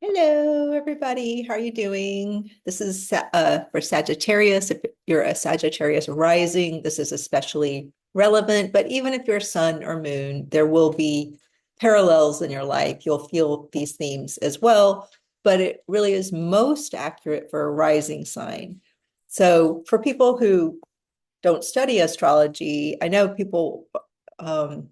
Hello, everybody. How are you doing? This is for Sagittarius. If you're a Sagittarius rising, this is especially relevant. But even if you're sun or moon, there will be parallels in your life. You'll feel these themes as well. But it really is most accurate for a rising sign. So for people who don't study astrology, I know people um,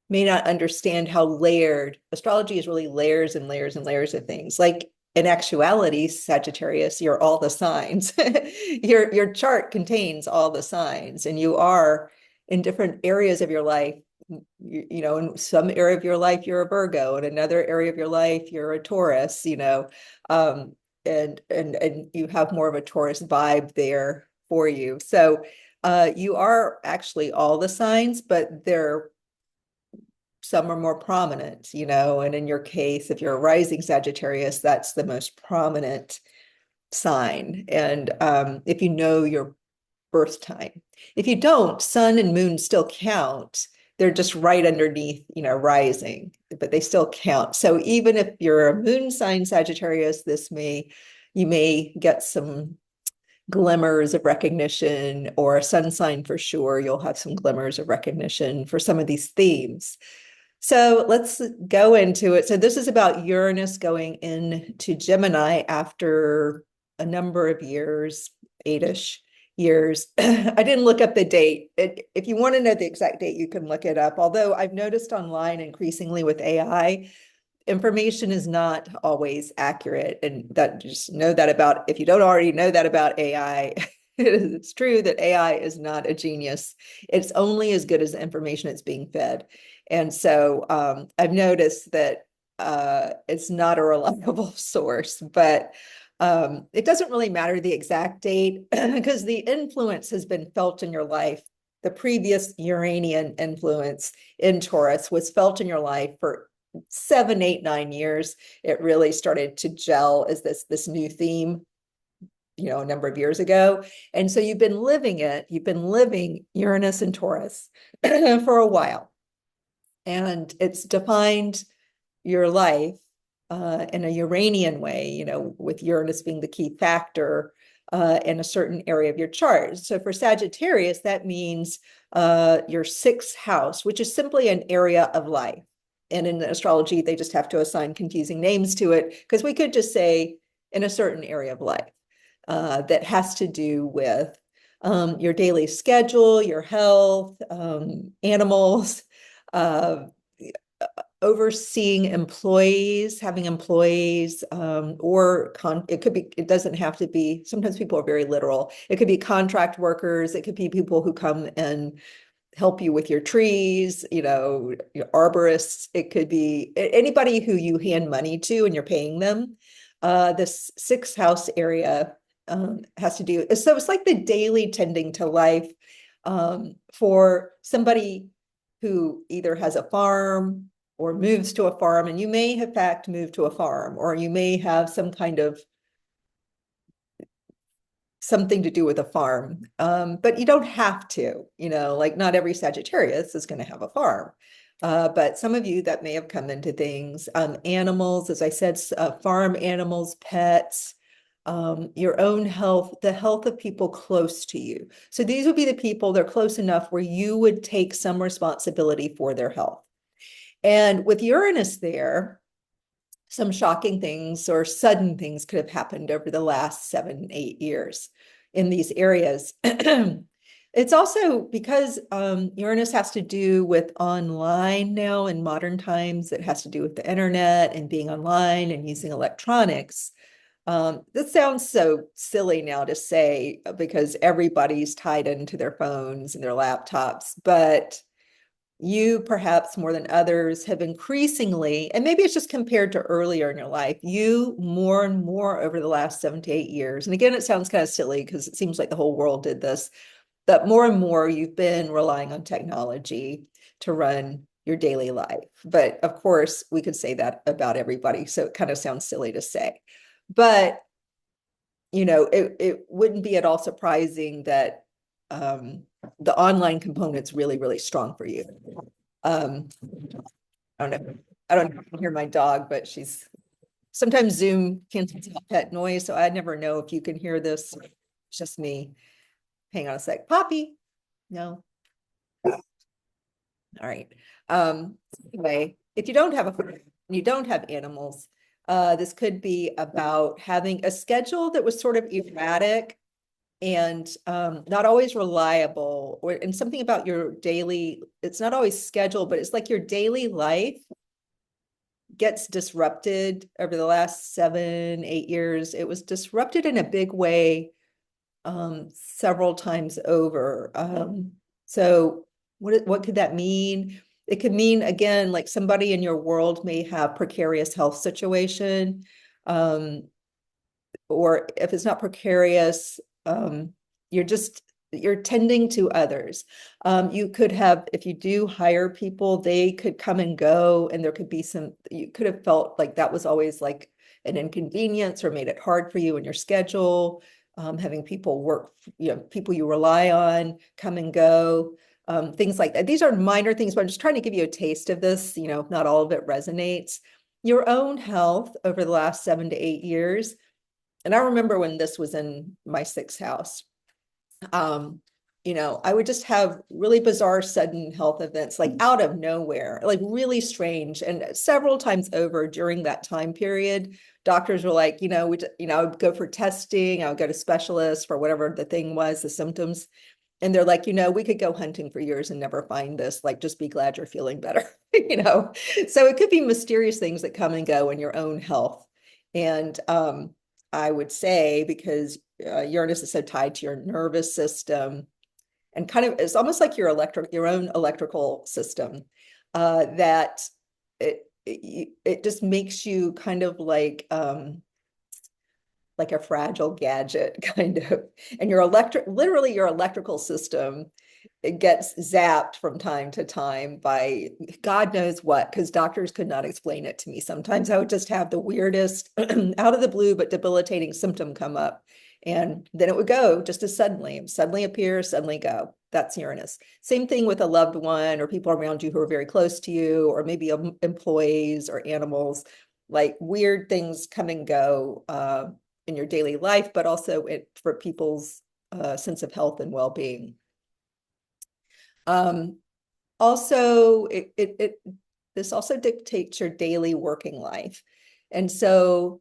may not understand how layered astrology is. Really layers and layers and layers of things. Like in actuality, Sagittarius, you're all the signs. Your chart contains all the signs, and you are in different areas of your life. In some area of your life, you're a Virgo. In another area of your life, you're a Taurus, um, and you have more of a Taurus vibe there for you. So you are actually all the signs, but they're some are more prominent, and in your case, if you're a rising Sagittarius, that's the most prominent sign. And if you know your birth time, if you don't, sun and moon still count. They're just right underneath, rising, but they still count. So even if you're a moon sign Sagittarius, you may get some glimmers of recognition, or a sun sign for sure. You'll have some glimmers of recognition for some of these themes. So let's go into it. So this is about Uranus going into Gemini after a number of years, 8-ish years. I didn't look up the date. If you want to know the exact date, you can look it up. Although I've noticed online increasingly with AI, information is not always accurate. And that just know that about, if you don't already know that about AI, it's true that AI is not a genius. It's only as good as the information it's being fed. And so I've noticed that it's not a reliable source, but it doesn't really matter the exact date because the influence has been felt in your life. The previous Uranian influence in Taurus was felt in your life for 7, 8, 9 years. It really started to gel as this new theme, a number of years ago. And so you've been living Uranus and Taurus for a while. And it's defined your life in a Uranian way, with Uranus being the key factor in a certain area of your chart. So for Sagittarius, that means your sixth house, which is simply an area of life. And in astrology, they just have to assign confusing names to it, because we could just say in a certain area of life that has to do with your daily schedule, your health, animals, uh, overseeing employees, having employees, it doesn't have to be, sometimes people are very literal. It could be contract workers. It could be people who come and help you with your trees, your arborists. It could be anybody who you hand money to and you're paying them. This sixth house area has to do, so it's like the daily tending to life for somebody who either has a farm or moves to a farm. And you may in fact move to a farm, or you may have some kind of something to do with a farm. But you don't have to, like not every Sagittarius is going to have a farm. But some of you that may have come into things, animals, as I said, farm animals, pets, your own health, the health of people close to you. So these would be the people, they're close enough where you would take some responsibility for their health. And with Uranus there, some shocking things or sudden things could have happened over the last 7, 8 years in these areas. It's also because Uranus has to do with online now in modern times. It has to do with the internet and being online and using electronics. This sounds so silly now to say because everybody's tied into their phones and their laptops, but you perhaps more than others have increasingly, and maybe it's just compared to earlier in your life, you more and more over the last 7 to 8 years. And again, it sounds kind of silly because it seems like the whole world did this, but more and more you've been relying on technology to run your daily life. But of course, we could say that about everybody. So it kind of sounds silly to say. But, it wouldn't be at all surprising that the online component's really, really strong for you. I don't know. I don't know if you can hear my dog, but she's sometimes Zoom cancels out pet noise, so I never know if you can hear this. It's just me. Hang on a sec. Poppy. No. All right. Anyway, if you don't have you don't have animals, this could be about having a schedule that was sort of erratic and not always reliable, or and something about your daily, it's not always scheduled, but it's like your daily life gets disrupted over the last 7, 8 years. It was disrupted in a big way several times over. So what could that mean? It could mean, again, like somebody in your world may have precarious health situation. Or if it's not precarious, you're just, you're tending to others. You could have, if you do hire people, they could come and go, and there could be some, you could have felt like that was always like an inconvenience or made it hard for you in your schedule. Having people work, people you rely on come and go, things like that. These are minor things, but I'm just trying to give you a taste of this, if not all of it resonates. Your own health over the last 7 to 8 years. And I remember when this was in my sixth house, I would just have really bizarre sudden health events, like out of nowhere, like really strange. And several times over during that time period, doctors were like, I would go for testing, I would go to specialists for whatever the thing was, the symptoms. And they're like, we could go hunting for years and never find this. Like, just be glad you're feeling better, So it could be mysterious things that come and go in your own health. And I would say, because Uranus is so tied to your nervous system, and kind of it's almost like your own electrical system, that it just makes you kind of like a fragile gadget, kind of. And literally your electrical system, it gets zapped from time to time by God knows what, because doctors could not explain it to me. Sometimes I would just have the weirdest out of the blue but debilitating symptom come up, and then it would go just as suddenly appear, suddenly go. That's Uranus. Same thing with a loved one or people around you who are very close to you, or maybe employees or animals. Like weird things come and go in your daily life, but also for people's sense of health and well-being. Also, this also dictates your daily working life. And so,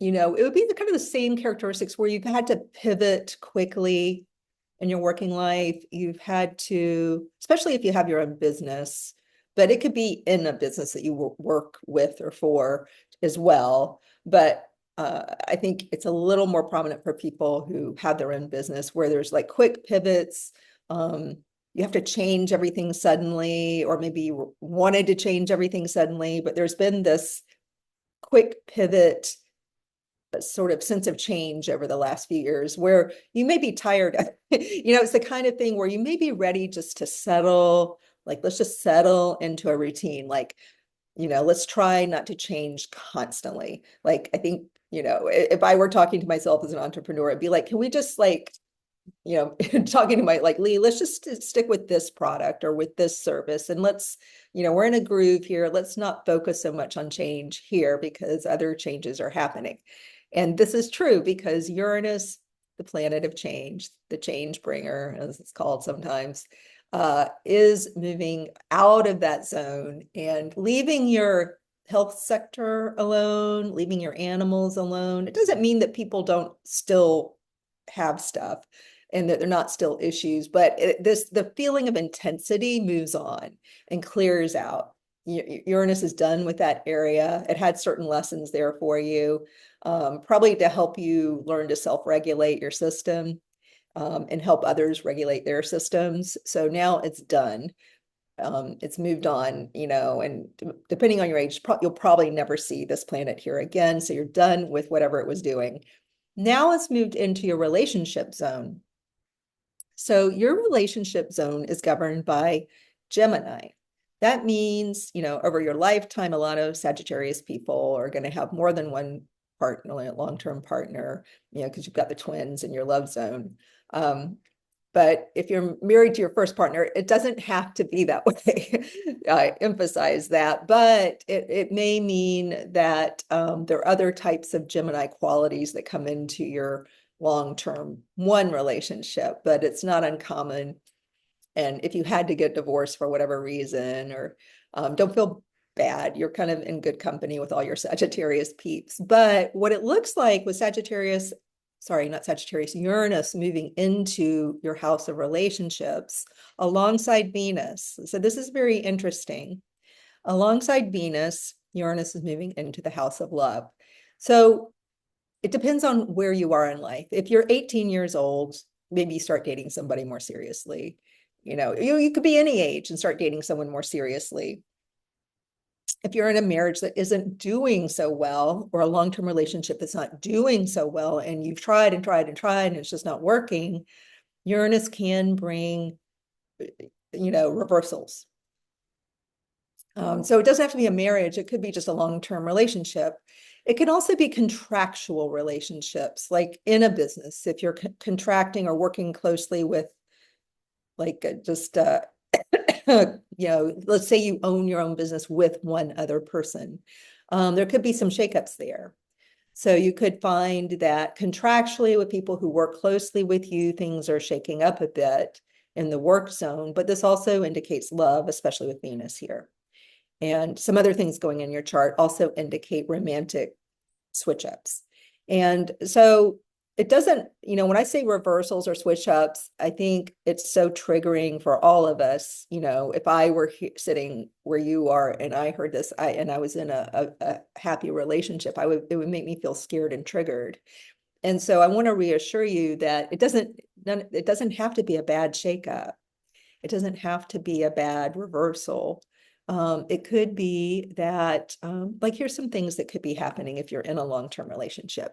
it would be the kind of the same characteristics where you've had to pivot quickly in your working life. You've had to, especially if you have your own business, but it could be in a business that you work with or for as well. But I think it's a little more prominent for people who have their own business, where there's like quick pivots. You have to change everything suddenly, or maybe you wanted to change everything suddenly, but there's been this quick pivot sort of sense of change over the last few years where you may be tired. It's the kind of thing where you may be ready just to settle, like, let's just settle into a routine. Like, let's try not to change constantly. Like, I think, if I were talking to myself as an entrepreneur, I'd be like, can we just talking to my Lee, let's just stick with this product or with this service, and let's, we're in a groove here. Let's not focus so much on change here because other changes are happening. And this is true because Uranus, the planet of change, the change bringer, as it's called sometimes, is moving out of that zone and leaving your health sector alone, leaving your animals alone. It doesn't mean that people don't still have stuff and that they're not still issues, but the feeling of intensity moves on and clears out. Uranus is done with that area. It had certain lessons there for you, probably to help you learn to self-regulate your system, and help others regulate their systems. So now it's done. It's moved on, and depending on your age, you'll probably never see this planet here again. So you're done with whatever it was doing. Now it's moved into your relationship zone. So your relationship zone is governed by Gemini. That means, over your lifetime, a lot of Sagittarius people are going to have more than one partner, long-term partner, because you've got the twins in your love zone. But if you're married to your first partner, it doesn't have to be that way. I emphasize that, but it may mean that there are other types of Gemini qualities that come into your long-term one relationship, but it's not uncommon. And if you had to get divorced for whatever reason, or don't feel bad, you're kind of in good company with all your Sagittarius peeps. But what it looks like with Sagittarius, sorry, not Sagittarius, Uranus moving into your house of relationships alongside Venus. So this is very interesting. Alongside Venus, Uranus is moving into the house of love. So it depends on where you are in life. If you're 18 years old, maybe you start dating somebody more seriously. You could be any age and start dating someone more seriously. If you're in a marriage that isn't doing so well, or a long-term relationship that's not doing so well, and you've tried and tried and tried, and it's just not working, Uranus can bring, reversals. So it doesn't have to be a marriage. It could be just a long-term relationship. It can also be contractual relationships, like in a business, if you're contracting or working closely with like let's say you own your own business with one other person. There could be some shakeups there. So you could find that contractually with people who work closely with you, things are shaking up a bit in the work zone, but this also indicates love, especially with Venus here. And some other things going in your chart also indicate romantic switch ups. And so it doesn't, when I say reversals or switch ups, I think it's so triggering for all of us. If I were sitting where you are and I heard this, and I was in a happy relationship, it would make me feel scared and triggered. And so I want to reassure you that it doesn't have to be a bad shakeup. It doesn't have to be a bad reversal. It could be that, like, here's some things that could be happening if you're in a long-term relationship.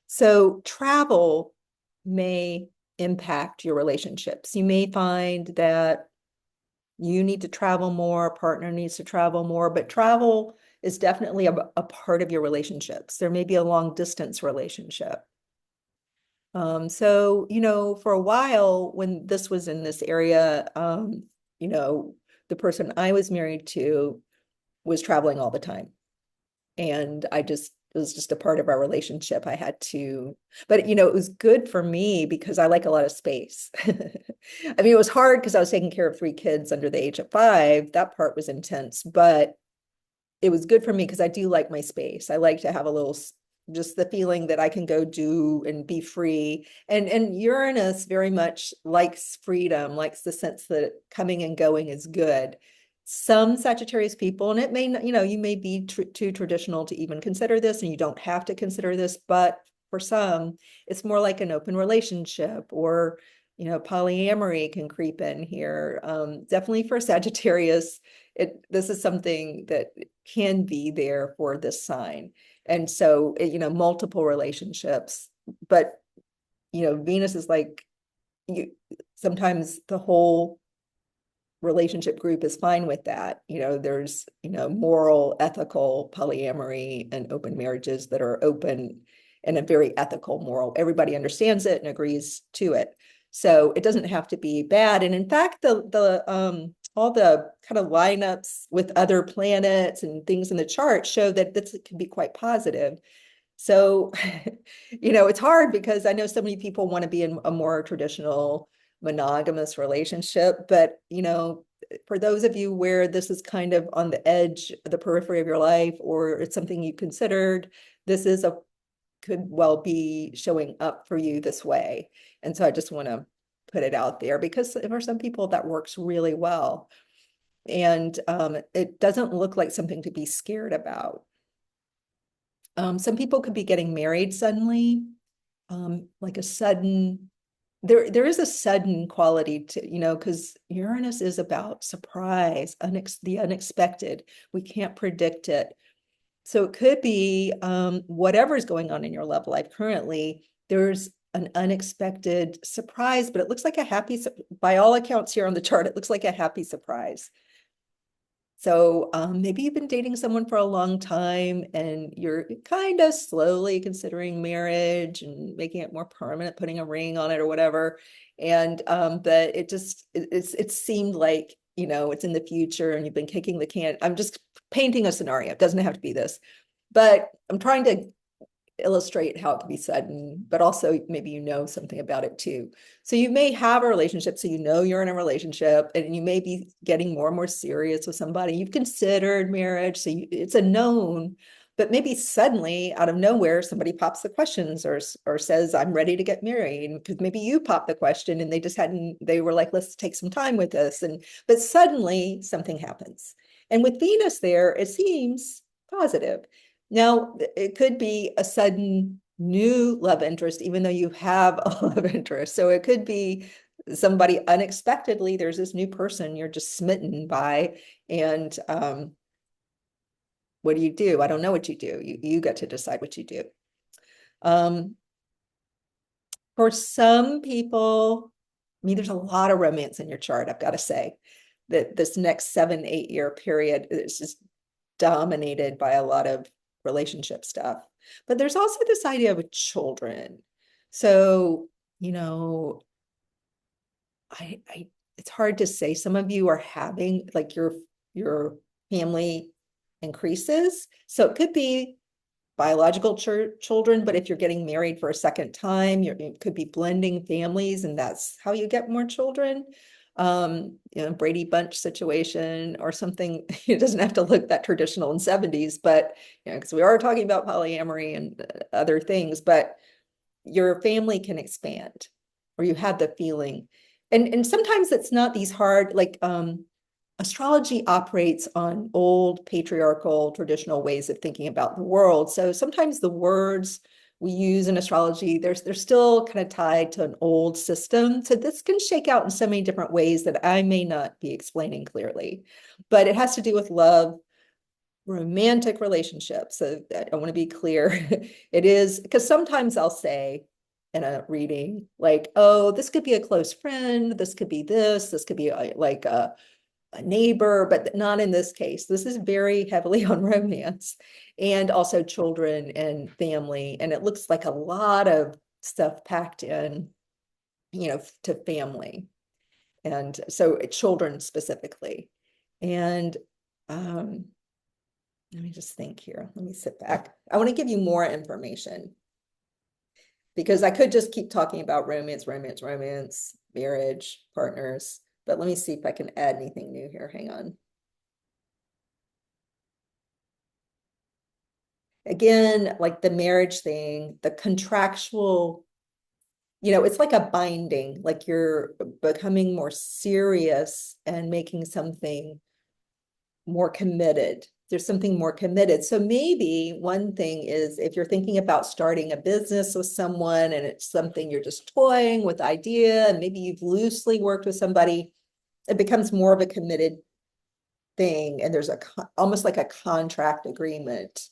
So travel may impact your relationships. You may find that you need to travel more, a partner needs to travel more, but travel is definitely a part of your relationships. There may be a long distance relationship. So, for a while when this was in this area, the person I was married to was traveling all the time. And it was just a part of our relationship. I had to, but it was good for me because I like a lot of space. I mean, it was hard because I was taking care of 3 kids under the age of 5. That part was intense, but it was good for me because I do like my space. I like to have just the feeling that I can go do and be free. And Uranus very much likes freedom, likes the sense that coming and going is good. Some Sagittarius people, and it may, you may be too traditional to even consider this, and you don't have to consider this, but for some, it's more like an open relationship, or, polyamory can creep in here. Definitely for Sagittarius, this is something that can be there for this sign. And so, multiple relationships, but, Venus is like, sometimes the whole relationship group is fine with that. There's, moral, ethical polyamory and open marriages that are open and a very ethical, moral. Everybody understands it and agrees to it. So it doesn't have to be bad. And in fact, all the kind of lineups with other planets and things in the chart show that this can be quite positive. So, it's hard because I know so many people want to be in a more traditional monogamous relationship, but, for those of you where this is kind of on the edge, the periphery of your life, or it's something you considered, this could well be showing up for you this way. And so I just want to put it out there because for some people that works really well. And it doesn't look like something to be scared about. Some people could be getting married suddenly, like a sudden, there is a sudden quality to, because Uranus is about surprise, the unexpected. We can't predict it. So it could be whatever's going on in your love life currently, there's an unexpected surprise, but it looks like by all accounts here on the chart, it looks like a happy surprise. So maybe you've been dating someone for a long time and you're kind of slowly considering marriage and making it more permanent, putting a ring on it or whatever. And but it seemed like, it's in the future and you've been kicking the can. I'm just painting a scenario. It doesn't have to be this, but I'm trying to illustrate how it can be sudden, but also maybe something about it too. So you may have a relationship, so you're in a relationship, and you may be getting more and more serious with somebody. You've considered marriage, so it's a known, but maybe suddenly out of nowhere, somebody pops the questions or says, "I'm ready to get married," because maybe you popped the question and they were like, "Let's take some time with this," but suddenly something happens. And with Venus there, it seems positive. Now, it could be a sudden new love interest, even though you have a love interest. So it could be somebody unexpectedly, there's this new person you're just smitten by. And what do you do? I don't know what you do. You get to decide what you do. Um, for some people, I mean, there's a lot of romance in your chart, I've got to say. That this next 7-8 year period is just dominated by a lot of relationship stuff. But there's also this idea of children. So, you know, I it's hard to say. Some of you are having like your family increases. So it could be biological children, but if you're getting married for a second time, it could be blending families, and that's how you get more children. Brady Bunch situation or something. It doesn't have to look that traditional in 70s, but because we are talking about polyamory and other things, but your family can expand, or you have the feeling. And sometimes it's not these hard, like astrology operates on old patriarchal traditional ways of thinking about the world. So sometimes the words we use in astrology, they're still kind of tied to an old system. So this can shake out in so many different ways that I may not be explaining clearly. But it has to do with love, romantic relationships. So I want to be clear. It is because sometimes I'll say in a reading, like, oh, this could be a close friend, this could be this could be like a neighbor, but not in this case. This is very heavily on romance and also children and family. And it looks like a lot of stuff packed in, to family. And so children specifically. And let me just think here. Let me sit back. I want to give you more information because I could just keep talking about romance, romance, romance, marriage, partners. But let me see if I can add anything new here. Hang on. Again, like the marriage thing, the contractual, it's like a binding, like you're becoming more serious and making something more committed. There's something more committed. So maybe one thing is if you're thinking about starting a business with someone and it's something you're just toying with idea, and maybe you've loosely worked with somebody, it becomes more of a committed thing. And there's almost like a contract agreement.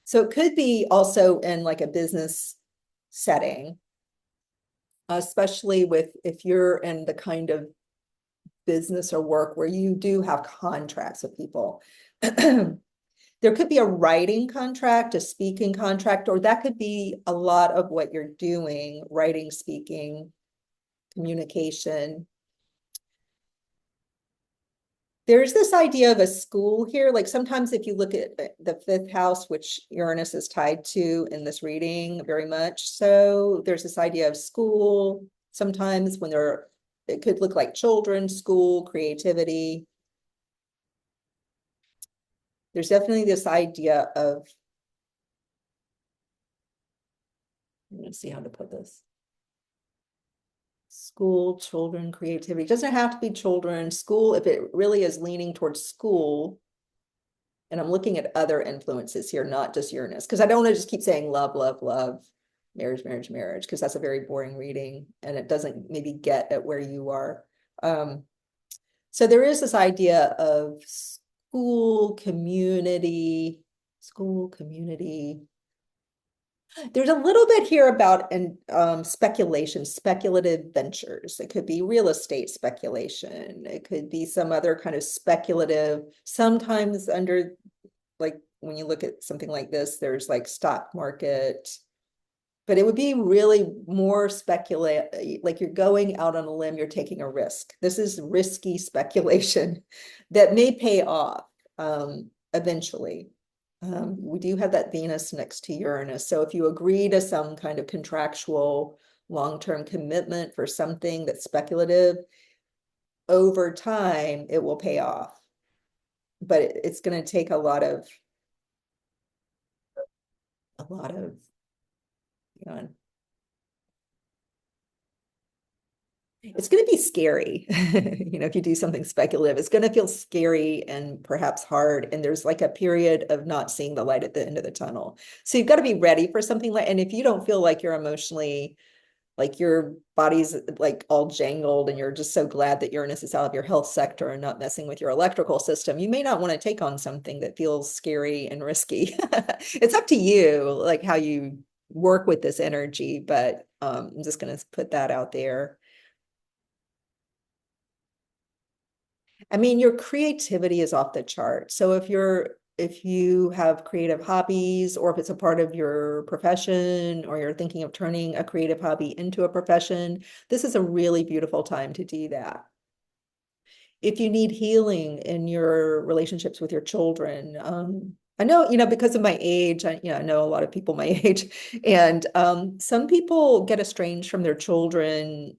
So it could be also in like a business setting, especially if you're in the kind of business or work where you do have contracts with people. There could be a writing contract, a speaking contract, or that could be a lot of what you're doing, writing, speaking, communication. There's this idea of a school here. Like sometimes if you look at the fifth house, which Uranus is tied to in this reading very much. So there's this idea of school. Sometimes it could look like children, school, creativity. There's definitely this idea of, let me see how to put this. School, children, creativity. It doesn't have to be children. School, if it really is leaning towards school, and I'm looking at other influences here, not just Uranus, because I don't want to just keep saying love, love, love, marriage, marriage, marriage, because that's a very boring reading and it doesn't maybe get at where you are. So there is this idea of school, community, There's a little bit here about speculation, speculative ventures. It could be real estate speculation. It could be some other kind of speculative, sometimes under, like when you look at something like this, there's like stock market, but it would be really more speculate, like you're going out on a limb, you're taking a risk. This is risky speculation that may pay off eventually. We do have that Venus next to Uranus. So if you agree to some kind of contractual long-term commitment for something that's speculative, over time, it will pay off. But it's going to take a lot of, you know, it's going to be scary. You know, if you do something speculative, it's going to feel scary and perhaps hard. And there's like a period of not seeing the light at the end of the tunnel. So you've got to be ready for something like, and if you don't feel like you're emotionally, like your body's like all jangled and you're just so glad that Uranus is out of your health sector and not messing with your electrical system, you may not want to take on something that feels scary and risky. It's up to you, like how you work with this energy, but I'm just going to put that out there. I mean, your creativity is off the chart. So if you have creative hobbies, or if it's a part of your profession, or you're thinking of turning a creative hobby into a profession, this is a really beautiful time to do that. If you need healing in your relationships with your children, I know, you know, because of my age, I know a lot of people my age, and some people get estranged from their children,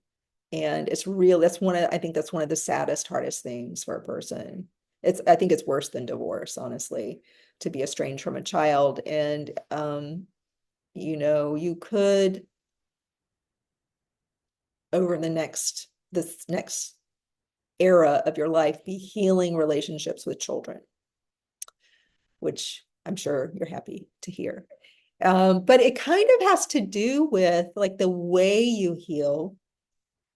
and it's real. I think that's one of the saddest, hardest things for a person. I think it's worse than divorce, honestly, to be estranged from a child. And, you could, over this next era of your life, be healing relationships with children, which I'm sure you're happy to hear. But it kind of has to do with like the way you heal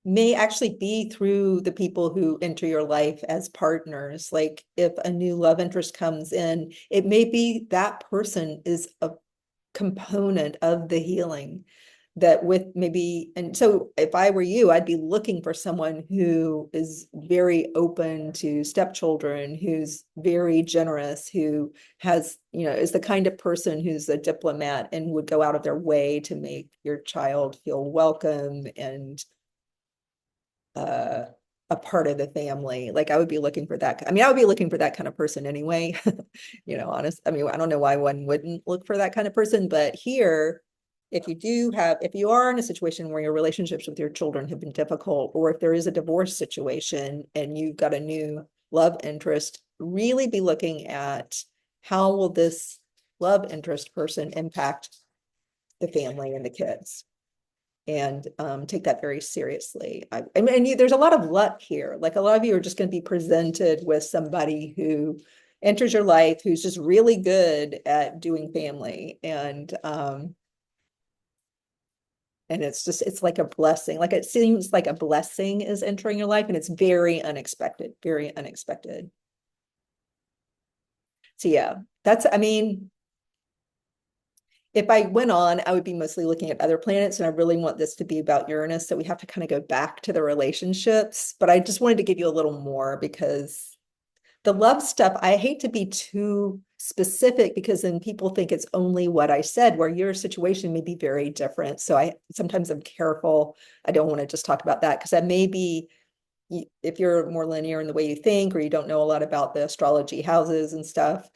may actually be through the people who enter your life as partners. Like if a new love interest comes in, it may be that person is a component of the healing that with maybe, and so if I were you, I'd be looking for someone who is very open to stepchildren, who's very generous, who has, is the kind of person who's a diplomat and would go out of their way to make your child feel welcome and a part of the family. Like I would be looking for that. I mean, I would be looking for that kind of person anyway. Honest. I mean, I don't know why one wouldn't look for that kind of person, but here, if you are in a situation where your relationships with your children have been difficult, or if there is a divorce situation and you've got a new love interest, really be looking at how will this love interest person impact the family and the kids, and take that very seriously. I mean, there's a lot of luck here. Like a lot of you are just going to be presented with somebody who enters your life who's just really good at doing family, and it's like a blessing. Like it seems like a blessing is entering your life, and it's very unexpected, very unexpected. So yeah, I mean, if I went on, I would be mostly looking at other planets, and I really want this to be about Uranus. So we have to kind of go back to the relationships, but I just wanted to give you a little more because the love stuff, I hate to be too specific because then people think it's only what I said, where your situation may be very different. So sometimes I'm careful. I don't want to just talk about that because that may be, if you're more linear in the way you think, or you don't know a lot about the astrology houses and stuff,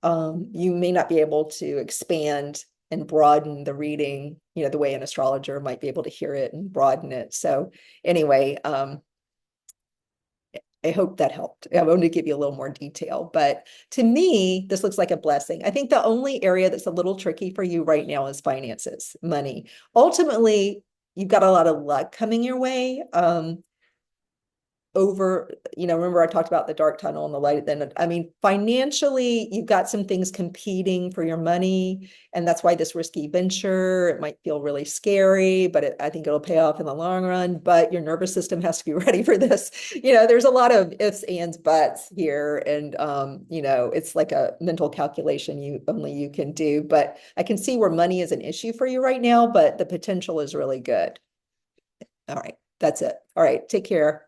you may not be able to expand and broaden the reading, the way an astrologer might be able to hear it and broaden it. So anyway, I hope that helped. I wanted to give you a little more detail, but to me, this looks like a blessing. I think the only area that's a little tricky for you right now is finances, money. Ultimately, you've got a lot of luck coming your way. remember I talked about the dark tunnel and the light. Then, I mean, financially, you've got some things competing for your money, and that's why this risky venture, it might feel really scary, but I think it'll pay off in the long run. But your nervous system has to be ready for this. There's a lot of ifs, ands, buts here, and it's like a mental calculation you can do. But I can see where money is an issue for you right now, but the potential is really good. All right, that's it. All right, take care.